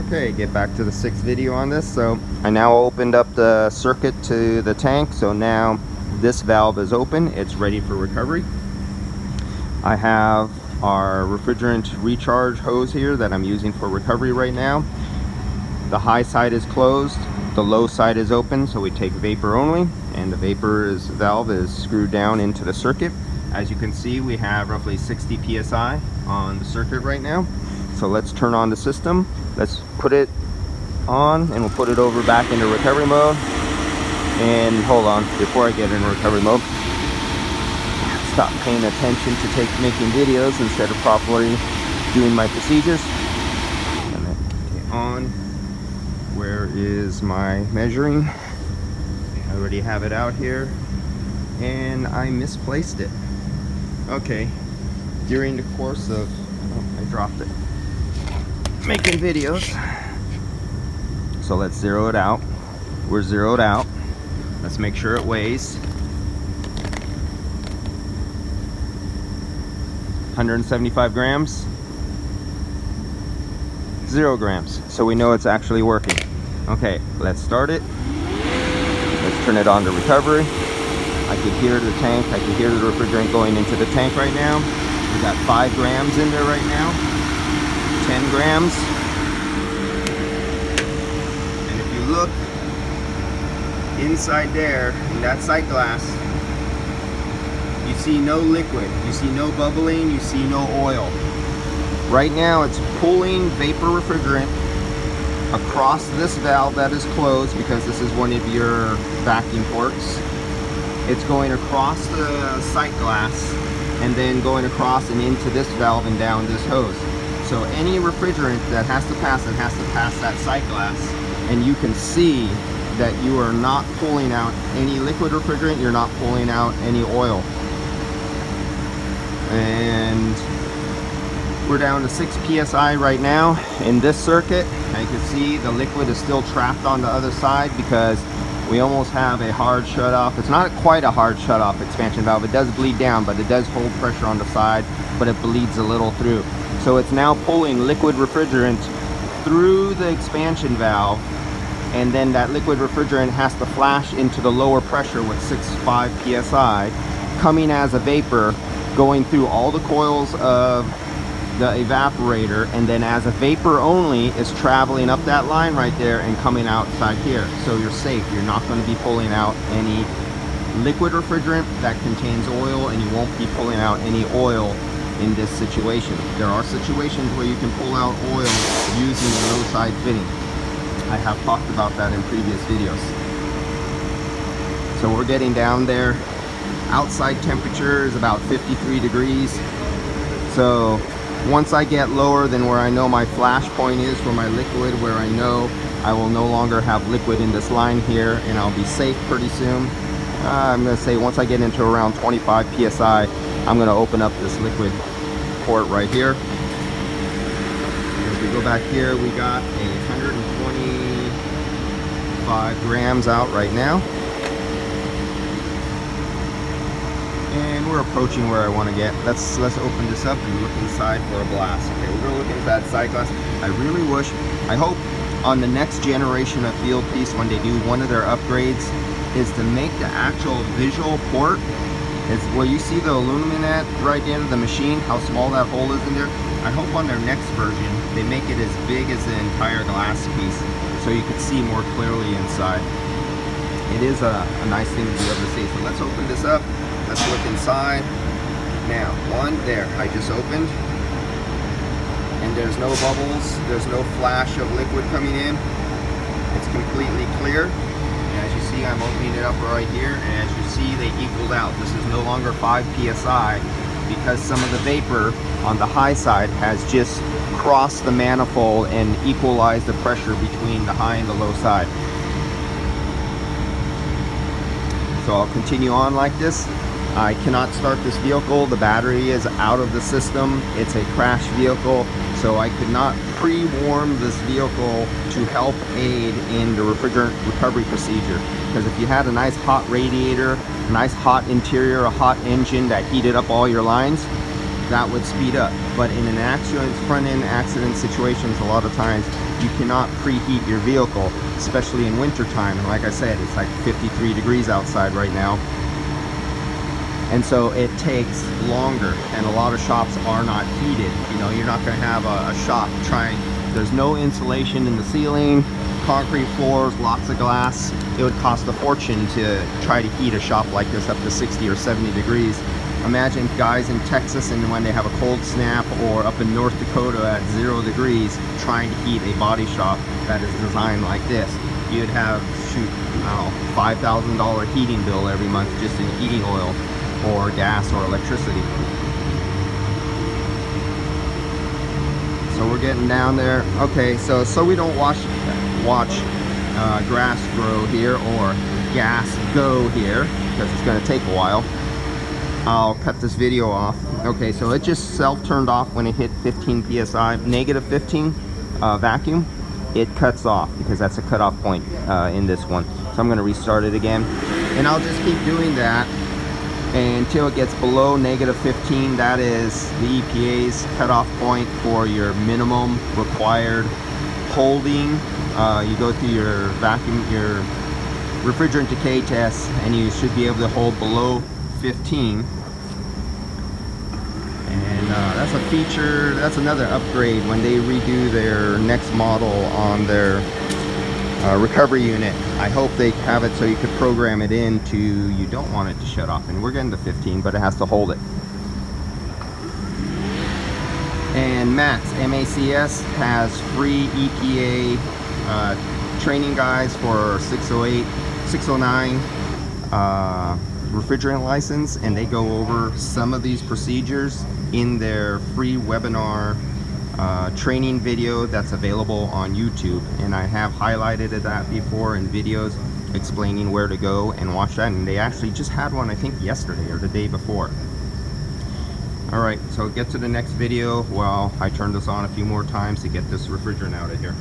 Okay, get back to the sixth video on this. So I now opened up the circuit to the tank, so now this valve is open, it's ready for recovery. I have our refrigerant recharge hose here that I'm using for recovery right now. The high side is closed, the low side is open, so we take vapor only, and the valve is screwed down into the circuit. As you can see, we have roughly 60 psi on the circuit right now. So let's turn on the system. Let's put it on, and we'll put it over back into recovery mode. And hold on, before I get in recovery mode, stop paying attention to making videos instead of properly doing my procedures. And then on. Where is my measuring? I already have it out here, and I misplaced it. Okay, during the course of, oh, I dropped it, making videos. So let's zero it out. We're zeroed out. Let's make sure it weighs 175 grams. 0 grams. So we know it's actually working. Okay, let's start it. Let's turn it on to recovery. I can hear the tank. I can hear the refrigerant going into the tank right now. We got 5 grams in there right now. 10 grams. And if you look inside there, in that sight glass, you see no liquid. You see no bubbling. You see no oil. Right now it's pulling vapor refrigerant across this valve that is closed, because this is one of your vacuum ports. It's going across the sight glass and then going across and into this valve and down this hose. So any refrigerant that has to pass, it has to pass that sight glass, and you can see that you are not pulling out any liquid refrigerant, you're not pulling out any oil. And we're down to 6 psi right now in this circuit. You can see the liquid is still trapped on the other side because we almost have a hard shut-off. It's not quite a hard shut-off expansion valve. It does bleed down, but it does hold pressure on the side, but it bleeds a little through. So it's now pulling liquid refrigerant through the expansion valve, and then that liquid refrigerant has to flash into the lower pressure with 6.5 psi, coming as a vapor, going through all the coils of the evaporator, and then as a vapor only is traveling up that line right there and coming outside here. So you're safe. You're not going to be pulling out any liquid refrigerant that contains oil, and you won't be pulling out any oil in this situation. There are situations where you can pull out oil using the low side fitting. I have talked about that in previous videos. So we're getting down there. Outside temperature is about 53 degrees. So once I get lower than where I know my flash point is for my liquid, where I know I will no longer have liquid in this line here, and I'll be safe pretty soon. I'm going to say once I get into around 25 psi, I'm going to open up this liquid port right here. If we go back here, we got a 125 grams out right now. And we're approaching where I want to get. Let's open this up and look inside for a blast. Okay, we're going to look into that side glass. I really wish, I hope on the next generation of field piece, when they do one of their upgrades, is to make the actual visual port, is where you see the aluminum at right into the machine, how small that hole is in there. I hope on their next version they make it as big as the entire glass piece, so you can see more clearly inside. It is a nice thing to be able to see. So let's open this up. Let's look inside. Now, one there, I just opened, and there's no bubbles, there's no flash of liquid coming in. It's completely clear. And as you see, I'm opening it up right here, and as you see, they equaled out. This is no longer 5 psi because some of the vapor on the high side has just crossed the manifold and equalized the pressure between the high and the low side. So I'll continue on like this. I cannot start this vehicle. The battery is out of the system. It's a crash vehicle, so I could not pre-warm this vehicle to help aid in the refrigerant recovery procedure. Because if you had a nice hot radiator, a nice hot interior, a hot engine that heated up all your lines, that would speed up. But in an accident, front-end accident situations, a lot of times you cannot preheat your vehicle, especially in winter time. And like I said, it's like 53 degrees outside right now. And so it takes longer, and a lot of shops are not heated. You know, you're not going to have a shop trying, there's no insulation in the ceiling, concrete floors, lots of glass. It would cost a fortune to try to heat a shop like this up to 60 or 70 degrees. Imagine guys in Texas, and when they have a cold snap, or up in North Dakota at 0 degrees trying to heat a body shop that is designed like this. You'd have, shoot, I don't know, $5,000 heating bill every month just in heating oil or gas or electricity. So we're getting down there. Okay, so we don't watch grass grow here or gas go here, because it's going to take a while. I'll cut this video off. Okay, so it just self-turned off when it hit 15 psi, negative 15 vacuum. It cuts off because that's a cutoff point in this one. So I'm going to restart it again, and I'll just keep doing that until it gets below negative 15. That is the EPA's cutoff point for your minimum required holding. You go through your vacuum, your refrigerant decay test, and you should be able to hold below 15. And that's a feature, that's another upgrade when they redo their next model on their recovery unit. I hope they have it so you could program it into, you don't want it to shut off, and we're getting to 15, but it has to hold it. And MACS, M-A-C-S, has free EPA training guides for 608, 609 refrigerant license, and they go over some of these procedures in their free webinar training video that's available on YouTube. And I have highlighted that before in videos explaining where to go and watch that, and they actually just had one, I think yesterday or the day before. Alright, so get to the next video while I turn this on a few more times to get this refrigerant out of here.